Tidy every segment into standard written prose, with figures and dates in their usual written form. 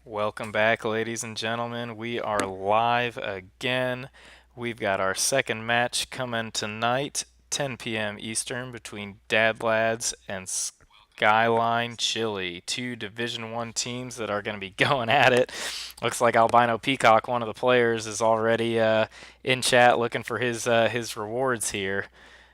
Welcome back, ladies and gentlemen. We are live again. We've got our second match coming tonight, 10 p.m. Eastern, between Dad Lads and Skyline Chili, two Division One teams that are going to be going at it. Looks like Albino Peacock, one of the players, is already in chat looking for his rewards here.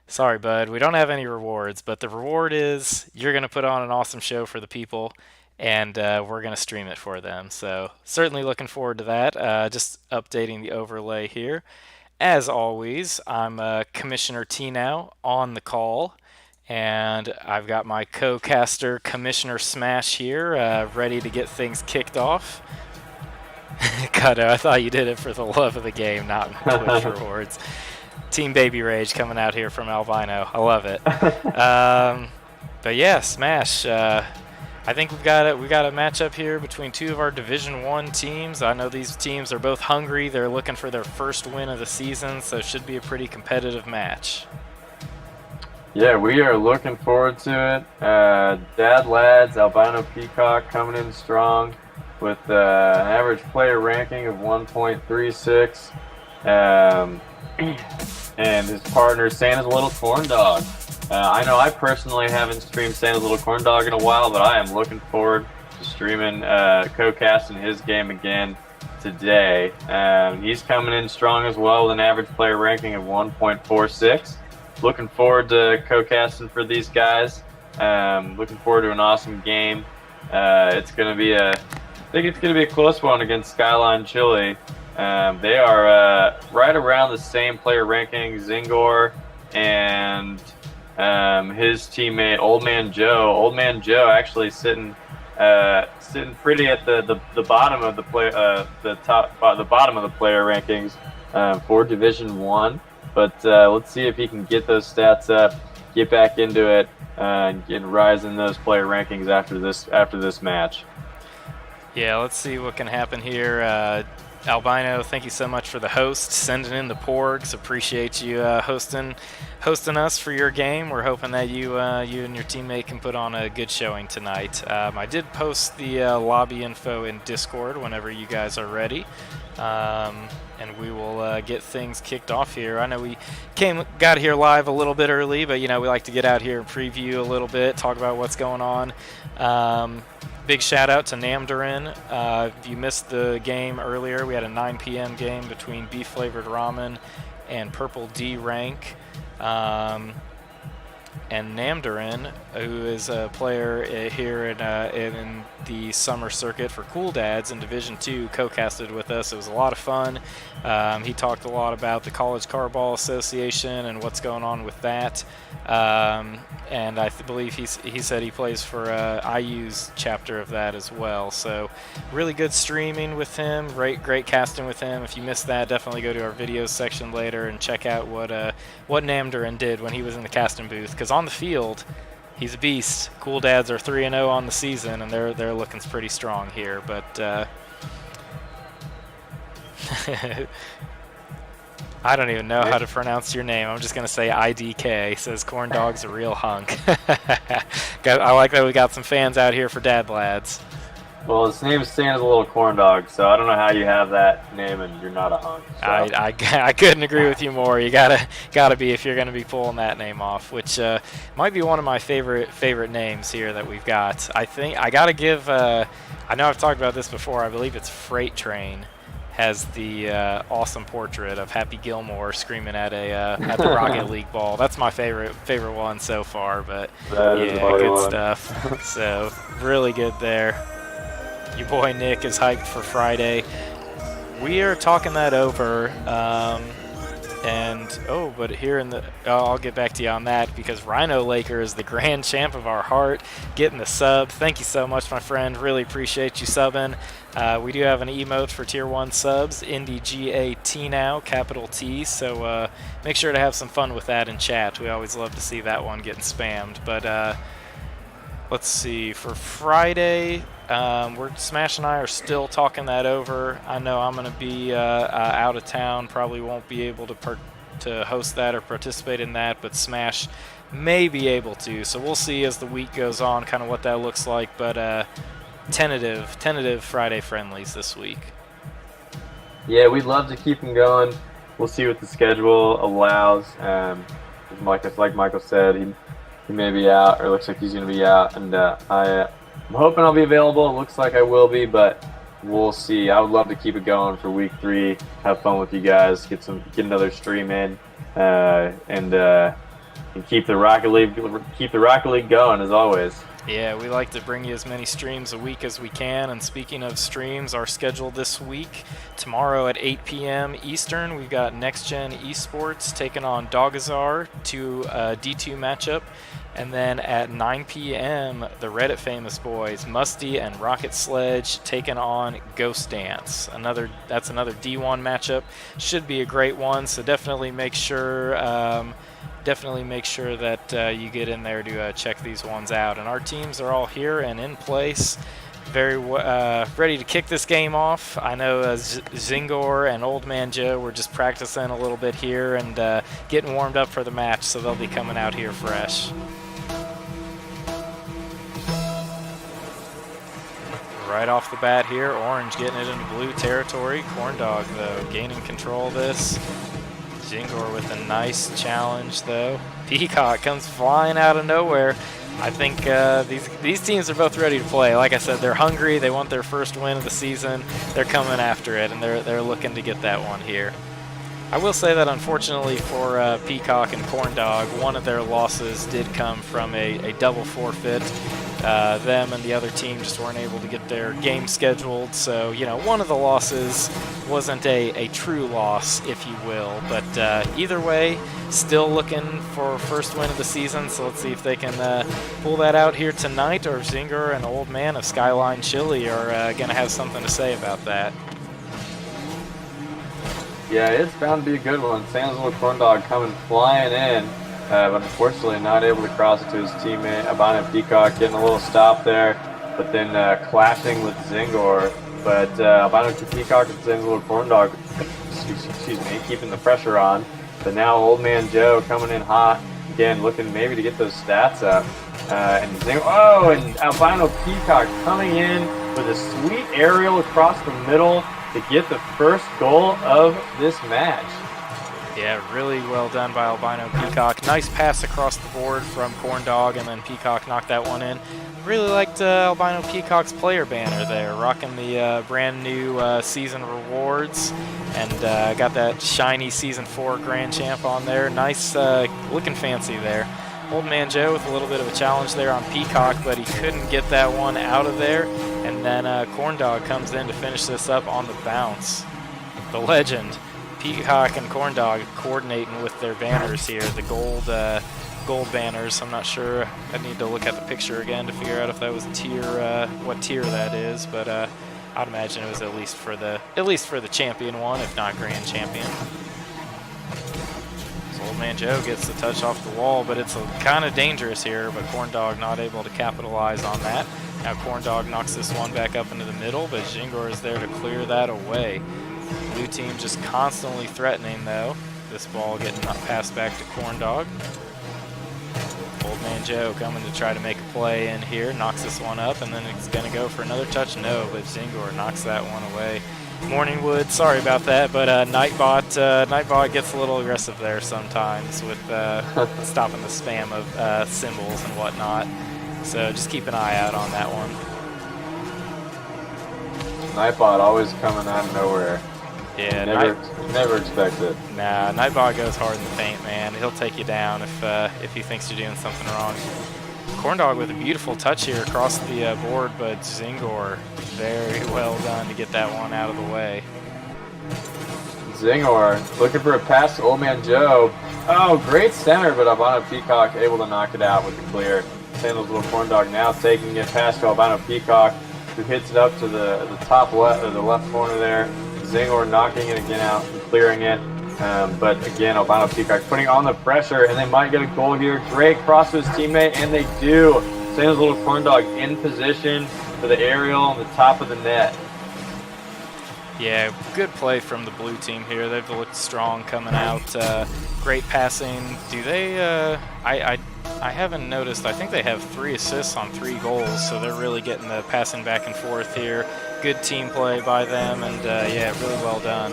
Sorry, bud, we don't have any rewards, but the reward is you're going to put on an awesome show for the people, and we're going to stream it for them. So, certainly looking forward to that. Just updating the overlay here. As always, I'm Commissioner T now on the call, and I've got my co-caster Commissioner Smash here, ready to get things kicked off. Cutter, I thought you did it for the love of the game, not Twitch rewards. Team Baby Rage coming out here from Albino. I love it. But yeah, Smash. I think we've got a matchup here between two of our Division One teams. I know these teams are both hungry. They're looking for their first win of the season, so it should be a pretty competitive match. Yeah, we are looking forward to it. Dad Lads, Albino Peacock coming in strong with an average player ranking of 1.36. And his partner, Santa's Little Corn Dog. I know I personally haven't streamed Santa's Little Corn Dog in a while, but I am looking forward to streaming, co-casting his game again today. He's coming in strong as well with an average player ranking of 1.46. Looking forward to co-casting for these guys. Looking forward to an awesome game. It's going to be I think it's going to be a close one against Skyline Chili. They are right around the same player ranking, Zingor and his teammate Old Man Joe. Old Man Joe actually sitting pretty at the bottom of the bottom of the player rankings for Division One. But let's see if he can get those stats up, get back into it, and rise in those player rankings after this match. Yeah, let's see what can happen here. Albino, thank you so much for the host, sending in the porgs. Appreciate you hosting us for your game. We're hoping that you and your teammate can put on a good showing tonight. I did post the lobby info in Discord whenever you guys are ready, and we will get things kicked off here. I know we got here live a little bit early, but we like to get out here and preview a little bit, talk about what's going on. Big shout out to Namdarin. If you missed the game earlier, we had a 9 p.m. game between Beef Flavored Ramen and Purple D Rank. And Namdarin, who is a player here in the summer circuit for Cool Dads in Division 2, co-casted with us. It was a lot of fun. He talked a lot about the College Carball Association and what's going on with that. And I believe he said he plays for IU's chapter of that as well. So really good streaming with him, great casting with him. If you missed that, definitely go to our videos section later and check out what Namdarin did when he was in the casting booth. Because on the field, he's a beast. Cool Dads are 3-0 on the season, and they're looking pretty strong here. But I don't even know how to pronounce your name. I'm just going to say IDK. Says Corn Dog's a real hunk. I like that we got some fans out here for Dad Lads. Well, his name is Santa's Little Corn Dog, so I don't know how you have that name and you're not a hunk. So. I couldn't agree with you more. You gotta be if you're going to be pulling that name off, which might be one of my favorite names here that we've got. I think I got to give. I know I've talked about this before. I believe it's Freight Train. Has the awesome portrait of Happy Gilmore screaming at the Rocket League ball. That's my favorite one so far. But yeah, good stuff. So really good there. Your boy Nick is hyped for Friday. We are talking that over. But here I'll get back to you on that because Rhino Laker is the grand champ of our heart, getting the sub. Thank you so much, my friend. Really appreciate you subbing. We do have an emote for Tier 1 subs, IndyGAT now, capital T. So make sure to have some fun with that in chat. We always love to see that one getting spammed. But let's see. For Friday, Smash and I are still talking that over. I know I'm going to be out of town. Probably won't be able to host that or participate in that, but Smash may be able to. So we'll see as the week goes on kind of what that looks like. But tentative Friday friendlies this week. Yeah, we'd love to keep them going. We'll see what the schedule allows. Like Michael said, he may be out, or looks like he's going to be out, and I'm hoping I'll be available. It looks like I will be, but we'll see. I would love to keep it going for week 3. Have fun with you guys. Get another stream in, and keep the Rocket League going as always. Yeah, we like to bring you as many streams a week as we can. And speaking of streams, our schedule this week, tomorrow at 8 p.m. Eastern, we've got Next Gen Esports taking on Dogazar to a D2 matchup. And then at 9 p.m., the Reddit famous boys, Musty and Rocket Sledge, taking on Ghost Dance. That's another D1 matchup. Should be a great one, so definitely make sure that you get in there to check these ones out. And our teams are all here and in place, very ready to kick this game off. I know Zingor and Old Man Joe were just practicing a little bit here and getting warmed up for the match, so they'll be coming out here fresh. Right off the bat here, Orange getting it into blue territory. Corndog, though, gaining control of this. Zingor with a nice challenge, though. Peacock comes flying out of nowhere. I think these teams are both ready to play. Like I said, they're hungry. They want their first win of the season. They're coming after it, and they're looking to get that one here. I will say that unfortunately for Peacock and Corndog, one of their losses did come from a double forfeit. Them and the other team just weren't able to get their game scheduled, so one of the losses wasn't a true loss, if you will. But either way, still looking for first win of the season, so let's see if they can pull that out here tonight, or if Zinger and Old Man of Skyline Chili are going to have something to say about that. Yeah, it's bound to be a good one. Sam's little Corndog coming flying in, but unfortunately not able to cross it to his teammate. Albino Peacock getting a little stop there, but then clashing with Zingor. But Albino Peacock and Sam's little Corndog, excuse me, keeping the pressure on. But now Old Man Joe coming in hot, again looking maybe to get those stats up. And Albino Peacock coming in with a sweet aerial across the middle to get the first goal of this match. Yeah, really well done by Albino Peacock. Nice pass across the board from Corndog, and then Peacock knocked that one in. Really liked Albino Peacock's player banner there, rocking the brand new season rewards, and got that shiny Season 4 Grand Champ on there. Nice looking fancy there. Old Man Joe with a little bit of a challenge there on Peacock, but he couldn't get that one out of there. And then Corndog comes in to finish this up on the bounce. The legend, Peacock and Corndog coordinating with their banners here, the gold banners. I'm not sure. I need to look at the picture again to figure out if that was what tier that is, but I'd imagine it was at least for the champion one, if not grand champion. Old Man Joe gets the touch off the wall, but it's kind of dangerous here, but Corndog not able to capitalize on that. Now Corndog knocks this one back up into the middle, but Zingor is there to clear that away. Blue team just constantly threatening, though. This ball getting passed back to Corndog. Old Man Joe coming to try to make a play in here, knocks this one up, and then it's going to go for another touch. No, but Zingor knocks that one away. Morningwood, sorry about that, but Nightbot gets a little aggressive there sometimes with stopping the spam of symbols and whatnot. So just keep an eye out on that one. Nightbot always coming out of nowhere. Yeah, never expect it. Nah, Nightbot goes hard in the paint, man. He'll take you down if he thinks you're doing something wrong. Corndog with a beautiful touch here across the board, but Zingor very well done to get that one out of the way. Zingor looking for a pass to Old Man Joe. Oh, great center, but Albino Peacock able to knock it out with the clear. Sandals little Corndog now taking it past to Albino Peacock, who hits it up to the top left, or the left corner there. Zingor knocking it again out and clearing it. But again, Albino Peacock putting on the pressure, and they might get a goal here. Great cross to his teammate, and they do. Sandals little Corndog in position for the aerial on the top of the net. Yeah, good play from the blue team here. They've looked strong coming out. Great passing. Do they? I I haven't noticed. I think they have 3 assists on 3 goals, so they're really getting the passing back and forth here. Good team play by them, and yeah, really well done.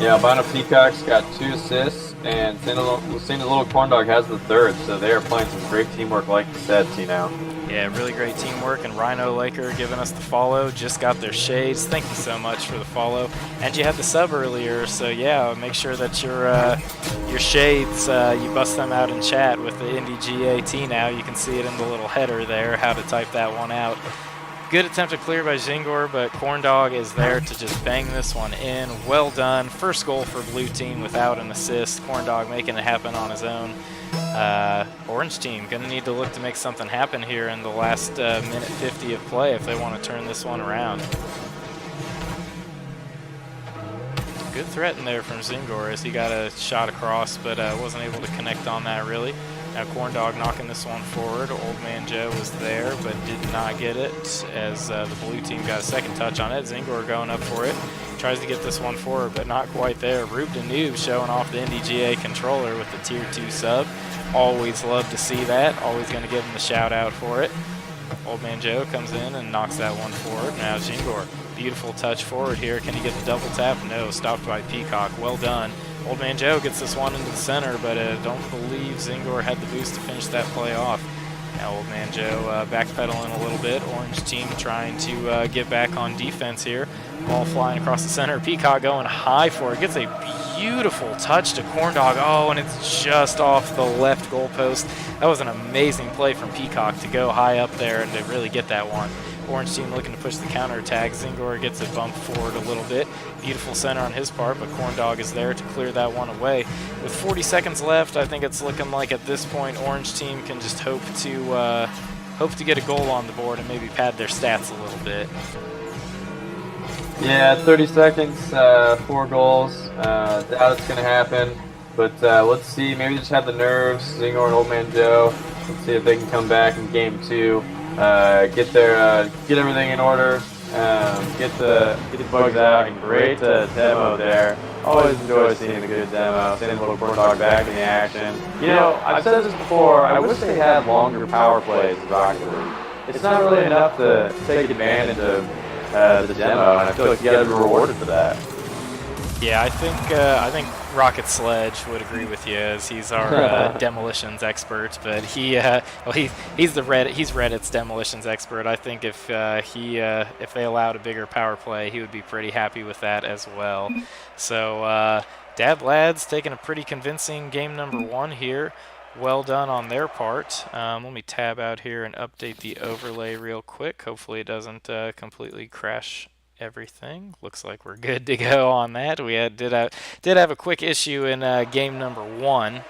Yeah, Albino Peacock's got 2 assists, and St. Little Corn Dog has the 3rd, so they are playing some great teamwork, like you said, Tino. Yeah, really great teamwork, and Rhino Laker giving us the follow. Just got their shades. Thank you so much for the follow. And you had the sub earlier, so yeah, make sure that your shades, you bust them out in chat with the Indie GAT now. You can see it in the little header there, how to type that one out. Good attempt to clear by Zingor, but Corn Dog is there to just bang this one in. Well done. First goal for blue team without an assist. Corn Dog making it happen on his own. Orange team going to need to look to make something happen here in the last minute 50 of play if they want to turn this one around. Good threat in there from Zingor as he got a shot across, but wasn't able to connect on that really. Now Corn Dog knocking this one forward. Old Man Joe was there, but did not get it as the blue team got a second touch on it. Zingor going up for it. Tries to get this one forward, but not quite there. Rube Danube showing off the Indie GA controller with the Tier 2 sub. Always love to see that. Always going to give him the shout out for it. Old Man Joe comes in and knocks that one forward. Now Zingor, beautiful touch forward here. Can he get the double tap? No, stopped by Peacock. Well done. Old Man Joe gets this one into the center, but I don't believe Zingor had the boost to finish that play off. Now Old Man Joe backpedaling a little bit. Orange team trying to get back on defense here. Ball flying across the center. Peacock going high for it. Gets a beautiful touch to Corn Dog. Oh, and it's just off the left goalpost. That was an amazing play from Peacock to go high up there and to really get that one. Orange team looking to push the counter attack. Zingor gets a bump forward a little bit. Beautiful center on his part, but Corn Dog is there to clear that one away. With 40 seconds left, I think it's looking like at this point Orange team can just hope to get a goal on the board and maybe pad their stats a little bit. Yeah, 30 seconds, 4 goals. Doubt it's going to happen, but let's see. Maybe just have the nerves, Zingor and Old Man Joe. Let's see if they can come back in game 2. Get everything in order. Get the bugs out. And great demo there. Always enjoy seeing a good demo. Seeing a little Corn Dog back in the action. You know, I've said this before. I wish they had longer power plays in Rocket League. It's not really enough to take advantage of the demo, and I feel like you got to be rewarded for that. Yeah, I think Rocket Sledge would agree with you, as he's our demolitions expert. But he's Reddit's demolitions expert. I think if they allowed a bigger power play, he would be pretty happy with that as well. So Dab Lads taking a pretty convincing game number 1 here. Well done on their part. Let me tab out here and update the overlay real quick. Hopefully it doesn't completely crash everything. Looks like we're good to go on that. We did have a quick issue in game number 1,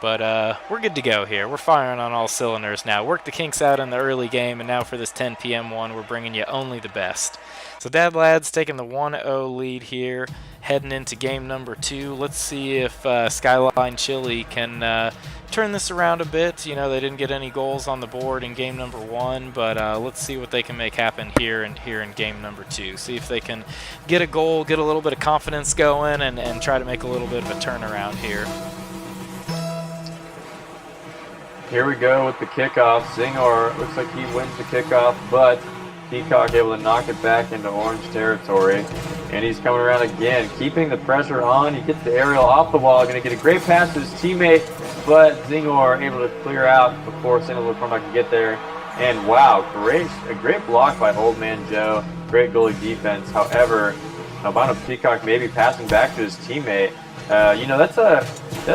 but we're good to go here. We're firing on all cylinders now. Worked the kinks out in the early game, and now for this 10 p.m. one, we're bringing you only the best. So Dad Lads taking the 1-0 lead here, heading into game number 2. Let's see if Skyline Chili can turn this around a bit. You know, they didn't get any goals on the board in game number 1, but let's see what they can make happen here in game number 2. See if they can get a goal, get a little bit of confidence going, and try to make a little bit of a turnaround here. Here we go with the kickoff. Zingor looks like he wins the kickoff, but Peacock able to knock it back into orange territory. And he's coming around again, keeping the pressure on. He gets the aerial off the wall, going to get a great pass to his teammate, but Zingor able to clear out before St. Louis Cormac can get there. And wow, a great block by Old Man Joe. Great goalie defense. However, Albino Peacock maybe passing back to his teammate. You know, that's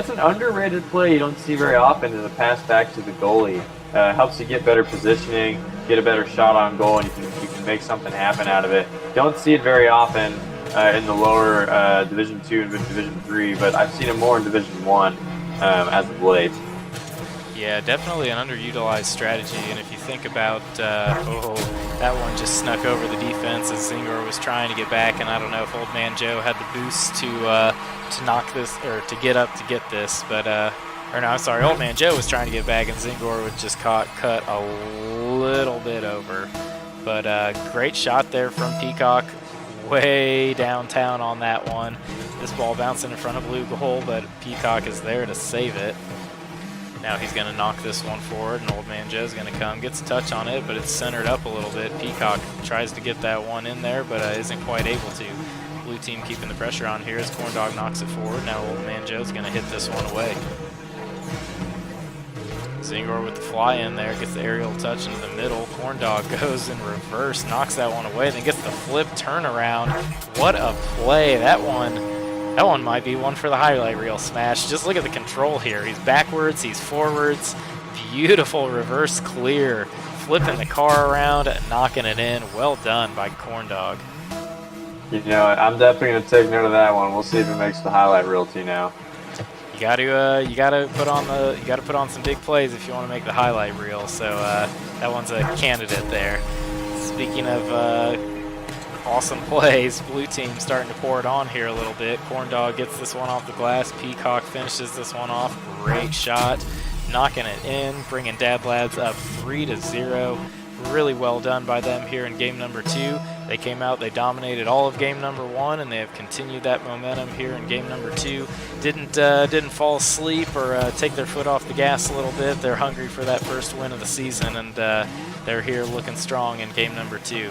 an underrated play you don't see very often, is a pass back to the goalie. Helps you get better positioning, get a better shot on goal, and you can make something happen out of it. Don't see it very often in the lower Division 2 and Division 3, but I've seen it more in Division 1 as of late. Yeah, definitely an underutilized strategy, and if you think about, that one just snuck over the defense as Zingor was trying to get back, and I don't know if Old Man Joe had the boost to knock this, or to get up to get this, but, or no, I'm sorry, Old Man Joe was trying to get back, and Zingor was just cut a little bit over. But great shot there from Peacock. way downtown on that one. This ball bouncing in front of blue goal, but Peacock is there to save it. Now he's going to knock this one forward, and Old Man Joe's going to come. Gets a touch on it, but it's centered up a little bit. Peacock tries to get that one in there, but isn't quite able to. Blue team keeping the pressure on here as Corndog knocks it forward. Now Old Man Joe's going to hit this one away. Zingor with the fly in there, gets the aerial touch into the middle. Corndog goes in reverse, knocks that one away, then gets the flip turnaround. What a play. That one might be one for the highlight reel, Smash. Just look at the control here. He's backwards, he's forwards. Beautiful reverse clear. Flipping the car around, knocking it in. Well done by Corndog. You know, I'm definitely going to take note of that one. We'll see if it makes the highlight reel tee now. You gotta put on some big plays if you want to make the highlight reel. So that one's a candidate there. Speaking of awesome plays, blue team starting to pour it on here a little bit. Corndog gets this one off the glass. Peacock finishes this one off. Great shot, knocking it in, bringing Dad Lads up 3-0. Really well done by them here in game number 2. They came out, they dominated all of game number 1, and they have continued that momentum here in game number 2. Didn't fall asleep or take their foot off the gas a little bit. They're hungry for that first win of the season, and they're here looking strong in game number 2.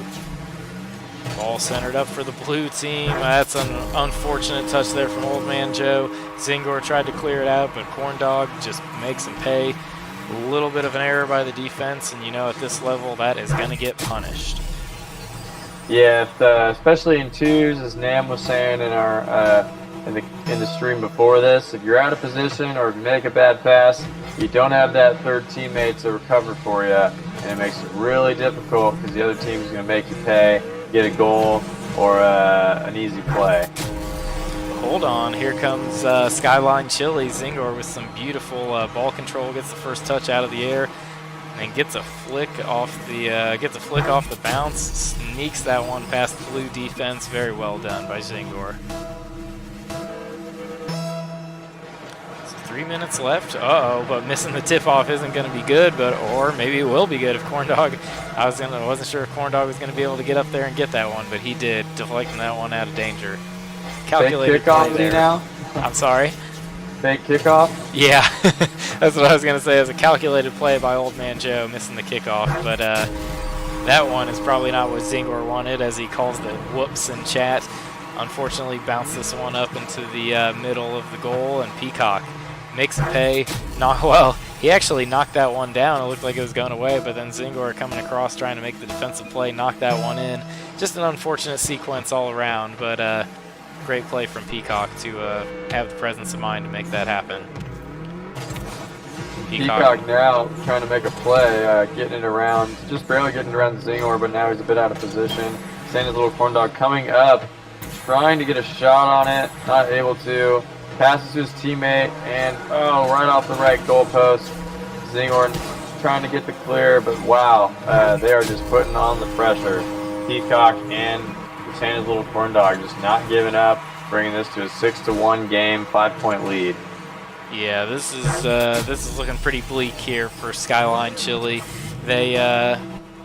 Ball centered up for the blue team. That's an unfortunate touch there from Old Man Joe. Zingor tried to clear it out, but Corndog just makes him pay. A little bit of an error by the defense, and you know at this level that is going to get punished. Yeah, especially in twos, as Nam was saying in our in the stream before this, if you're out of position or make a bad pass, you don't have that third teammate to recover for you, and it makes it really difficult because the other team is going to make you pay, get a goal, or an easy play. Hold on, here comes Skyline Chili. Zingor with some beautiful ball control, gets the first touch out of the air, and gets a flick off the bounce, sneaks that one past the blue defense. Very well done by Zingor. So 3 minutes left. But missing the tip-off isn't going to be good, or maybe it will be good if Corndog. I wasn't sure if Corndog was going to be able to get up there and get that one, but he did, deflecting that one out of danger. Calculated Fake kickoff play there. now? I'm sorry? Fake kickoff? Yeah, that's what I was going to say. As a calculated play by Old Man Joe, missing the kickoff. But that one is probably not what Zingor wanted, as he calls the whoops in chat. Unfortunately, bounced this one up into the middle of the goal, and Peacock makes him pay. He actually knocked that one down. It looked like it was going away, but then Zingor coming across trying to make the defensive play, knocked that one in. Just an unfortunate sequence all around, but great play from Peacock to have the presence of mind to make that happen. Peacock now trying to make a play, getting it around, just barely getting around Zingor, but now he's a bit out of position. Santa's little Corndog coming up, trying to get a shot on it, not able to. Passes to his teammate, and right off the right goalpost. Zingor trying to get the clear, but wow, they are just putting on the pressure. Peacock and Santa's little Corndog just not giving up, bringing this to a 6-1 game, 5-point lead. Yeah, this is looking pretty bleak here for Skyline Chili. They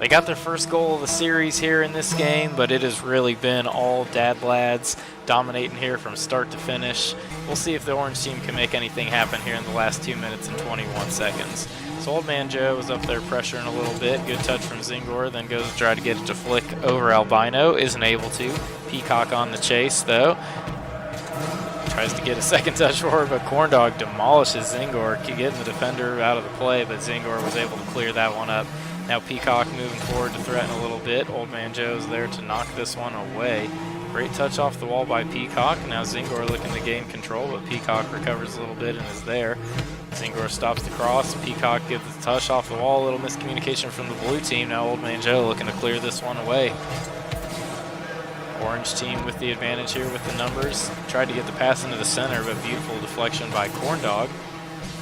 got their first goal of the series here in this game, but it has really been all Dad Lads dominating here from start to finish. We'll see if the orange team can make anything happen here in the last 2 minutes and 21 seconds. So Old Man Joe was up there pressuring a little bit. Good touch from Zingor, then goes to try to get it to flick over Albino. Isn't able to. Peacock on the chase, though. Tries to get a second touch for her, but Corndog demolishes Zingor, getting the defender out of the play, but Zingor was able to clear that one up. Now Peacock moving forward to threaten a little bit. Old Man Joe's there to knock this one away. Great touch off the wall by Peacock. Now Zingor looking to gain control, but Peacock recovers a little bit and is there. Zingor stops the cross. Peacock gives the touch off the wall. A little miscommunication from the blue team. Now Old Man Joe looking to clear this one away. Orange team with the advantage here with the numbers. Tried to get the pass into the center, but beautiful deflection by Corndog.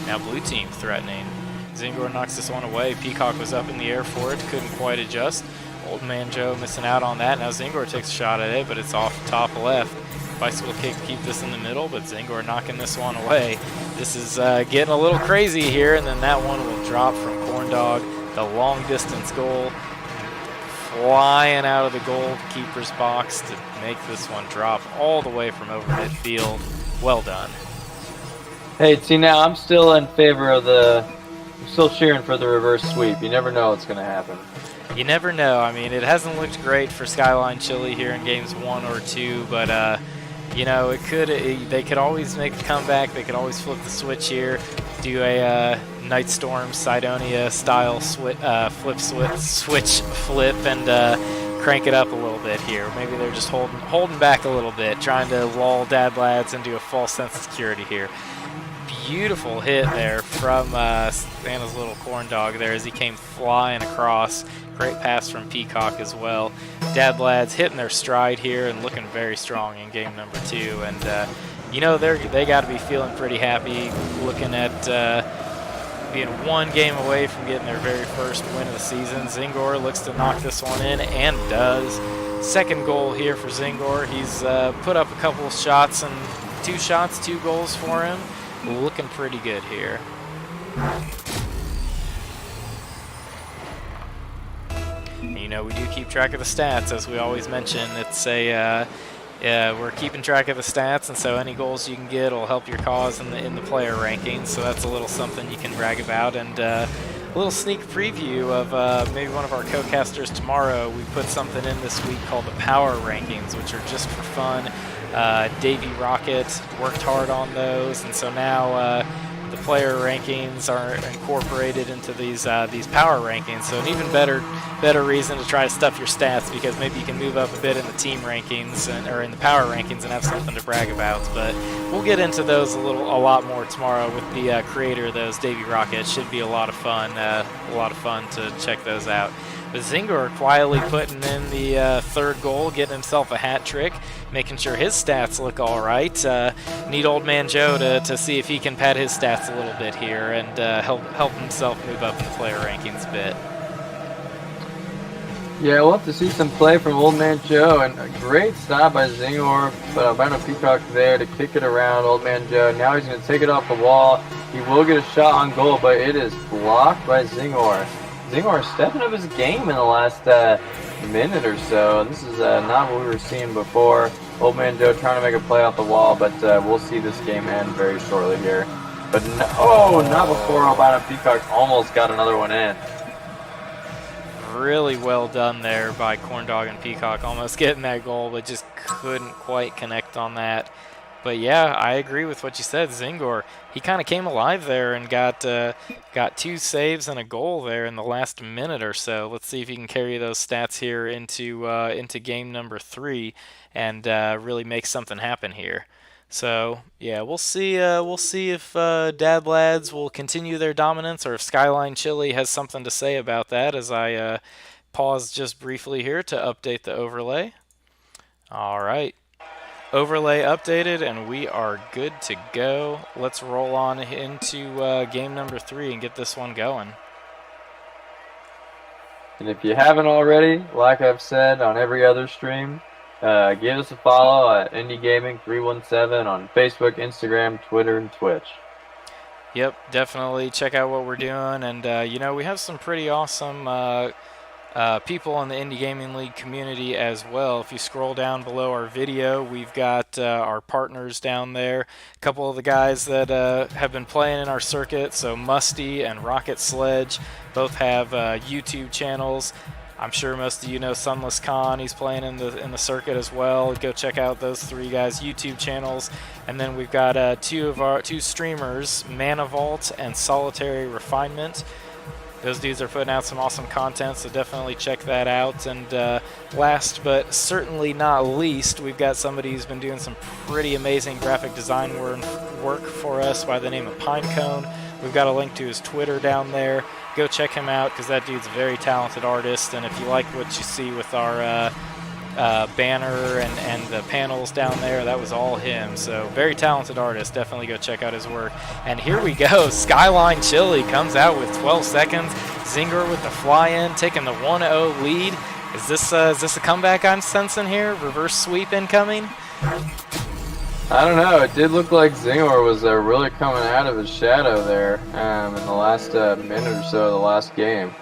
Now blue team threatening. Zingor knocks this one away. Peacock was up in the air for it. Couldn't quite adjust. Old Man Joe missing out on that. Now Zingor takes a shot at it, but it's off top left. Bicycle kick to keep this in the middle, but Zingor knocking this one away. This is getting a little crazy here, and then that one will drop from Corndog. The long distance goal. flying out of the goalkeeper's box to make this one drop all the way from over midfield. Well done. Hey, see, now I'm still in favor of I'm still cheering for the reverse sweep. You never know what's going to happen. You never know. I mean, it hasn't looked great for Skyline Chili here in games 1 or 2, but you know, they could always make a comeback. They could always flip the switch here, do a Night Storm Sidonia style switch flip, and crank it up a little bit here. Maybe they're just holding back a little bit, trying to lull Dad Lads into a false sense of security here. Beautiful hit there from Santa's little corn dog there as he came flying across. Great pass from Peacock as well. Dad Lads hitting their stride here and looking very strong in game number 2. And, you know, they got to be feeling pretty happy looking at being one game away from getting their very first win of the season. Zingor looks to knock this one in and does. Second goal here for Zingor. He's put up a couple of shots, and 2 goals for him. Looking pretty good here. And, you know, we do keep track of the stats, as we always mention. It's we're keeping track of the stats, and so any goals you can get will help your cause in the player rankings. So that's a little something you can brag about. And a little sneak preview of maybe one of our co-casters tomorrow. We put something in this week called the Power Rankings, which are just for fun. Davey Rocket worked hard on those, and so now the player rankings are incorporated into these power rankings. So an even better reason to try to stuff your stats, because maybe you can move up a bit in the team rankings or in the power rankings and have something to brag about. But we'll get into those a lot more tomorrow with the creator of those, Davey Rocket. Should be a lot of fun. To check those out. But Zingor quietly putting in the third goal, getting himself a hat trick, making sure his stats look all right. Need Old Man Joe to see if he can pad his stats a little bit here and help himself move up in the player rankings a bit. Yeah, we'll have to see some play from Old Man Joe, and a great stop by Zingor, but Albino Peacock there to kick it around Old Man Joe. Now he's going to take it off the wall. He will get a shot on goal, but it is blocked by Zingor. Zingor stepping up his game in the last minute or so. This is not what we were seeing before. Old Man Joe trying to make a play off the wall, but we'll see this game end very shortly here. But not before Albino Peacock almost got another one in. Really well done there by Corndog and Peacock, almost getting that goal, but just couldn't quite connect on that. But yeah, I agree with what you said. Zingor, he kind of came alive there and got 2 saves and a goal there in the last minute or so. Let's see if he can carry those stats here into game number 3 and really make something happen here. So yeah, we'll see if Dad Lads will continue their dominance, or if Skyline Chili has something to say about that, as I pause just briefly here to update the overlay. All right. Overlay updated, and we are good to go. Let's roll on into game number 3 and get this one going. And if you haven't already, like I've said on every other stream, give us a follow at Indie Gaming 317 on Facebook, Instagram, Twitter, and Twitch. Yep, definitely check out what we're doing, and you know, we have some pretty awesome people in the Indie Gaming League community as well. If you scroll down below our video, we've got our partners down there. A couple of the guys that have been playing in our circuit, so Musty and Rocket Sledge, both have YouTube channels. I'm sure most of you know Sunless Khan. He's playing in the circuit as well. Go check out those 3 guys' YouTube channels. And then we've got 2 streamers, Mana Vault and Solitary Refinement. Those dudes are putting out some awesome content, so definitely check that out. And last but certainly not least, we've got somebody who's been doing some pretty amazing graphic design work for us by the name of Pinecone. We've got a link to his Twitter down there. Go check him out, because that dude's a very talented artist. And if you like what you see with our banner and the panels down there, that was all him. So very talented artist. Definitely go check out his work. And here we go. Skyline Chili comes out with 12 seconds. Zingor with the fly-in, taking the 1-0 lead. Is this a comeback I'm sensing here? Reverse sweep incoming? I don't know. It did look like Zingor was really coming out of his shadow there in the last minute or so of the last game.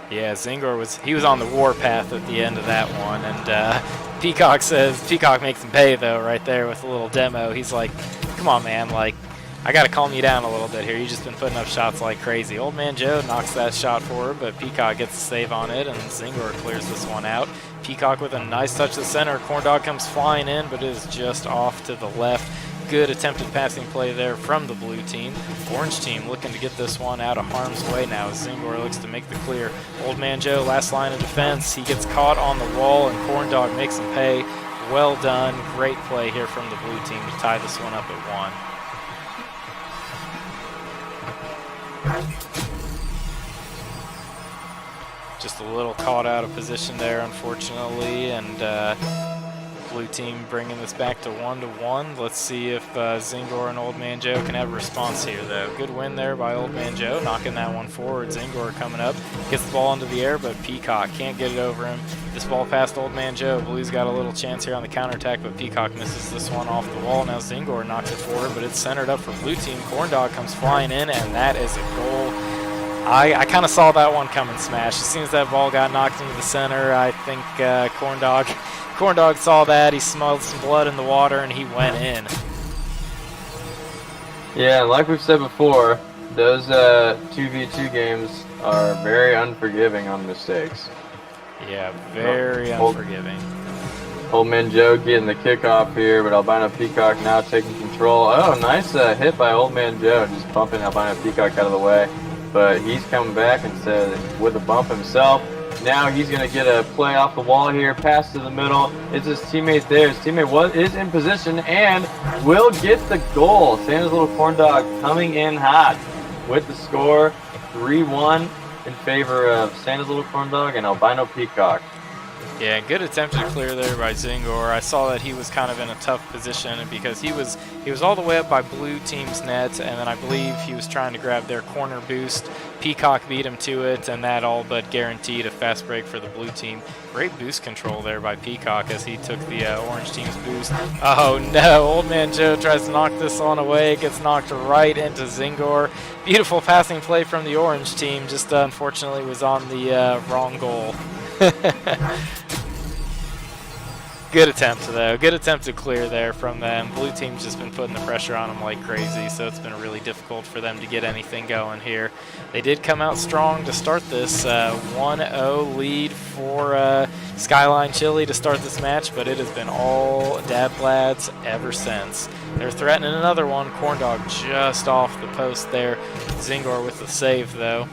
Yeah, Zingor was on the warpath at the end of that one, and Peacock makes him pay though right there with a little demo. He's like, come on man, like I gotta calm you down a little bit here. You've just been putting up shots like crazy. Old Man Joe knocks that shot forward, but Peacock gets a save on it, and Zingor clears this one out. Peacock with a nice touch to the center. Corndog comes flying in, but it is just off to the left. Good attempted passing play there from the blue team. Orange team looking to get this one out of harm's way now as Zingor looks to make the clear. Old Man Joe, last line of defense. He gets caught on the wall, and Corndog makes him pay. Well done. Great play here from the blue team to tie this one up at 1. Just a little caught out of position there, unfortunately, and blue team bringing this back to 1-1. Let's see if Zingor and Old Man Joe can have a response here, though. Good win there by Old Man Joe, knocking that one forward. Zingor coming up, gets the ball into the air, but Peacock can't get it over him. This ball past Old Man Joe. Blue's got a little chance here on the counterattack, but Peacock misses this one off the wall. Now Zingor knocks it forward, but it's centered up for blue team. Corndog comes flying in, and that is a goal. I kind of saw that one coming, Smash. As soon as that ball got knocked into the center, I think Corndog saw that. He smelled some blood in the water, and he went in. Yeah, like we've said before, those 2v2 games are very unforgiving on mistakes. Yeah, very unforgiving. Old Man Joe getting the kickoff here, but Albino Peacock now taking control. Oh, nice hit by Old Man Joe, just bumping Albino Peacock out of the way. But he's coming back and said with a bump himself. Now he's going to get a play off the wall here, pass to the middle. It's his teammate there. His teammate is in position and will get the goal. Santa's Little Corndog coming in hot with the score 3-1 in favor of Santa's Little Corndog and Albino Peacock. Yeah, good attempted clear there by Zingor. I saw that he was kind of in a tough position because he was all the way up by blue team's net, and then I believe he was trying to grab their corner boost. Peacock beat him to it, and that all but guaranteed a fast break for the blue team. Great boost control there by Peacock as he took the orange team's boost. Oh no, Old Man Joe tries to knock this one away, gets knocked right into Zingor. Beautiful passing play from the orange team, just unfortunately was on the wrong goal. Good attempt, though. Good attempt to clear there from them. Blue team's just been putting the pressure on them like crazy, so it's been really difficult for them to get anything going here. They did come out strong to start this 1-0 lead for Skyline Chili to start this match, but it has been all Dab Lads ever since. They're threatening another one. Corndog just off the post there. Zingor with the save, though.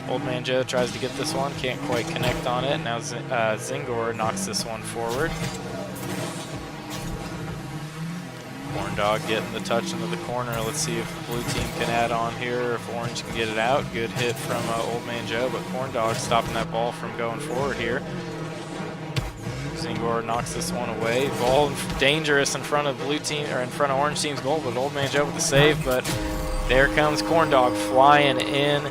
Old Man Joe tries to get this one, can't quite connect on it. Now Zingor knocks this one forward. Corndog getting the touch into the corner. Let's see if the blue team can add on here, if orange can get it out. Good hit from Old Man Joe, but Corndog stopping that ball from going forward here. Zingor knocks this one away. Ball dangerous in front of blue team, or in front of orange team's goal, but Old Man Joe with the save. But there comes Corndog flying in.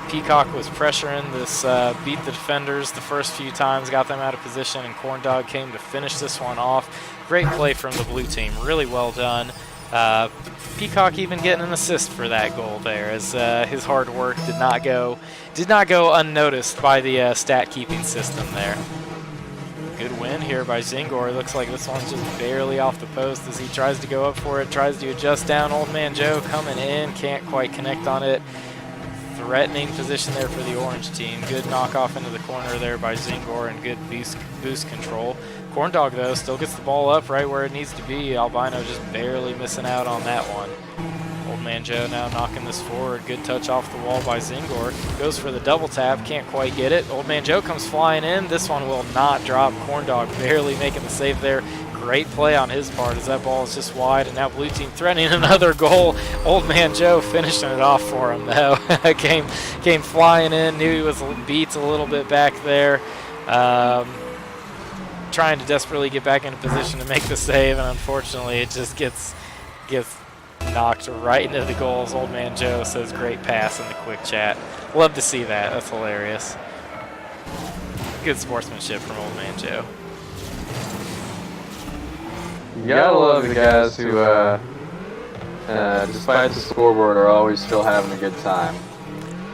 Peacock was pressuring this, beat the defenders the first few times, got them out of position, and Corndog came to finish this one off. Great play from the blue team, really well done. Peacock even getting an assist for that goal there, as his hard work did not go unnoticed by the stat keeping system there. Good win here by Zingor. Looks like this one's just barely off the post as he tries to go up for it, tries to adjust down. Old Man Joe coming in, can't quite connect on it. Threatening position there for the orange team. Good knockoff into the corner there by Zingor and good boost control. Corndog, though, still gets the ball up right where it needs to be. Albino just barely missing out on that one. Old Man Joe now knocking this forward. Good touch off the wall by Zingor. Goes for the double tap, can't quite get it. Old Man Joe comes flying in. This one will not drop. Corndog barely making the save there. Great play on his part as that ball is just wide, and now blue team threatening another goal. Old Man Joe finishing it off for him, though. came flying in, knew he was beat a little bit back there. Trying to desperately get back into position to make the save, and unfortunately it just gets knocked right into the goals. Old Man Joe says great pass in the quick chat. Love to see that. That's hilarious. Good sportsmanship from Old Man Joe. You gotta love the guys who, despite the scoreboard, are always still having a good time.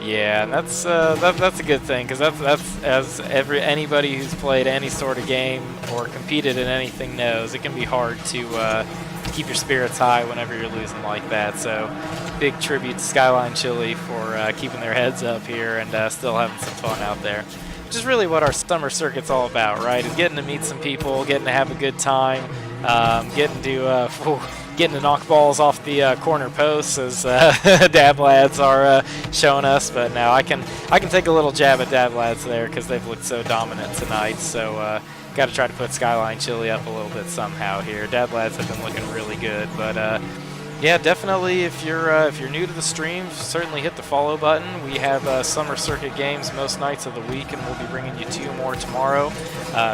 Yeah, and that's a good thing because that's as anybody who's played any sort of game or competed in anything knows, it can be hard to keep your spirits high whenever you're losing like that. So, big tribute to Skyline Chili for keeping their heads up here and still having some fun out there. Which is really what our summer circuit's all about, right? Is getting to meet some people, getting to have a good time, getting to knock balls off the corner posts, as Dab Lads are showing us. But now I can take a little jab at Dab Lads there because they've looked so dominant tonight. So got to try to put Skyline Chili up a little bit somehow here. Dab Lads have been looking really good, but yeah, definitely. If you're new to the stream, certainly hit the follow button. We have summer circuit games most nights of the week, and we'll be bringing you 2 more tomorrow,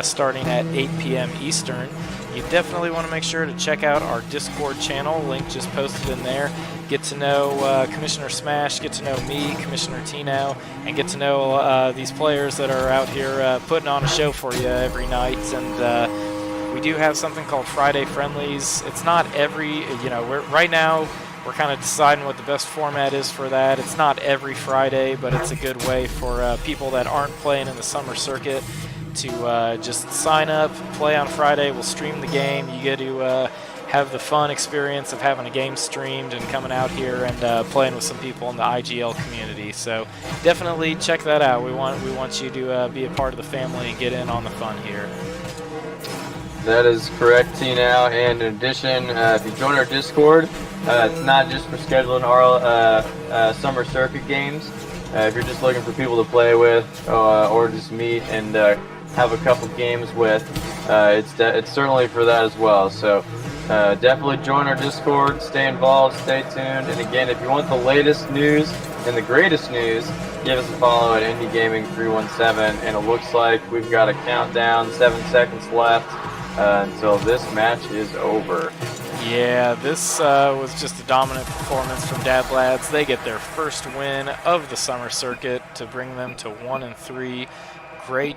starting at 8 p.m. Eastern. You definitely want to make sure to check out our Discord channel. Link just posted in there. Get to know Commissioner Smash, get to know me, Commissioner Tino, and get to know these players that are out here putting on a show for you every night. And we do have something called Friday Friendlies. It's not every, right now we're kind of deciding what the best format is for that. It's not every Friday, but it's a good way for people that aren't playing in the summer circuit to just sign up, play on Friday. We'll stream the game. You get to have the fun experience of having a game streamed and coming out here and playing with some people in the IGL community. So definitely check that out. We want you to be a part of the family and get in on the fun here. That is correct, T-Now. And in addition, if you join our Discord, it's not just for scheduling our summer circuit games. If you're just looking for people to play with or just meet and have a couple games with, it's certainly for that as well. So definitely join our Discord, stay involved, stay tuned. And again, if you want the latest news and the greatest news, give us a follow at Indie Gaming 317. And it looks like we've got a countdown, 7 seconds left until this match is over. Yeah, this was just a dominant performance from Dab Lads. They get their first win of the summer circuit to bring them to 1-3. Great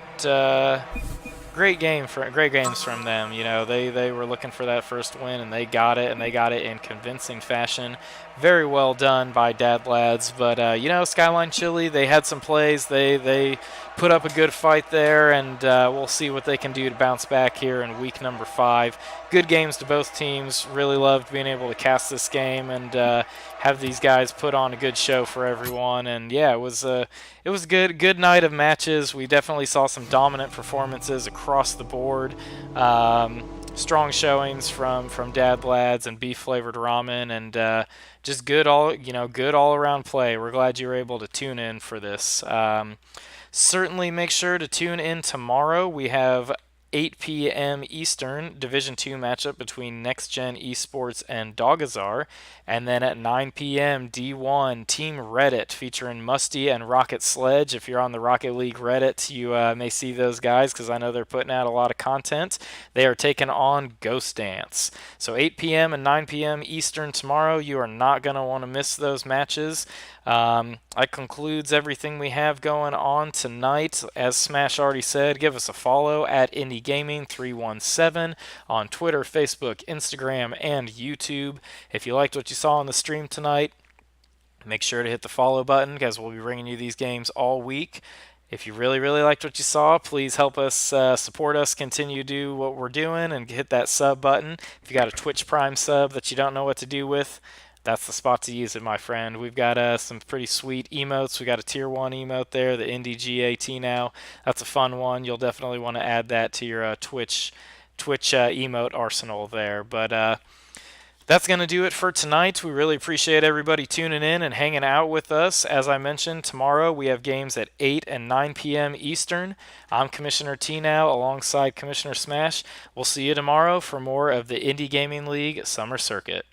games from them. You know, they were looking for that first win and they got it in convincing fashion. Very well done by Dad Lads. But Skyline Chili, they had some plays. They put up a good fight there, and we'll see what they can do to bounce back here in week number 5. Good games to both teams. Really loved being able to cast this game and have these guys put on a good show for everyone. And yeah, it was a good night of matches. We definitely saw some dominant performances across the board. Strong showings from Dad Lads and beef flavored ramen, and just good all around play. We're glad you were able to tune in for this. Certainly make sure to tune in tomorrow. We have 8 p.m. Eastern Division 2 matchup between Next Gen Esports and Dogazar. And then at 9 p.m. D1 Team Reddit featuring Musty and Rocket Sledge. If you're on the Rocket League Reddit, you may see those guys because I know they're putting out a lot of content. They are taking on Ghost Dance. So 8 p.m. and 9 p.m. Eastern tomorrow. You are not going to want to miss those matches. That concludes everything we have going on tonight. As Smash already said, give us a follow at Indie Gaming 317 on Twitter, Facebook, Instagram, and YouTube. If you liked what you saw on the stream tonight, make sure to hit the follow button because we'll be bringing you these games all week. If you really, really liked what you saw, please help us support us, continue to do what we're doing, and hit that sub button. If you got a Twitch Prime sub that you don't know what to do with, that's the spot to use it, my friend. We've got some pretty sweet emotes. We got a tier 1 emote there, the Indie GAT now. That's a fun one. You'll definitely want to add that to your Twitch emote arsenal there. But that's going to do it for tonight. We really appreciate everybody tuning in and hanging out with us. As I mentioned, tomorrow we have games at 8 and 9 p.m. Eastern. I'm Commissioner T now alongside Commissioner Smash. We'll see you tomorrow for more of the Indie Gaming League Summer Circuit.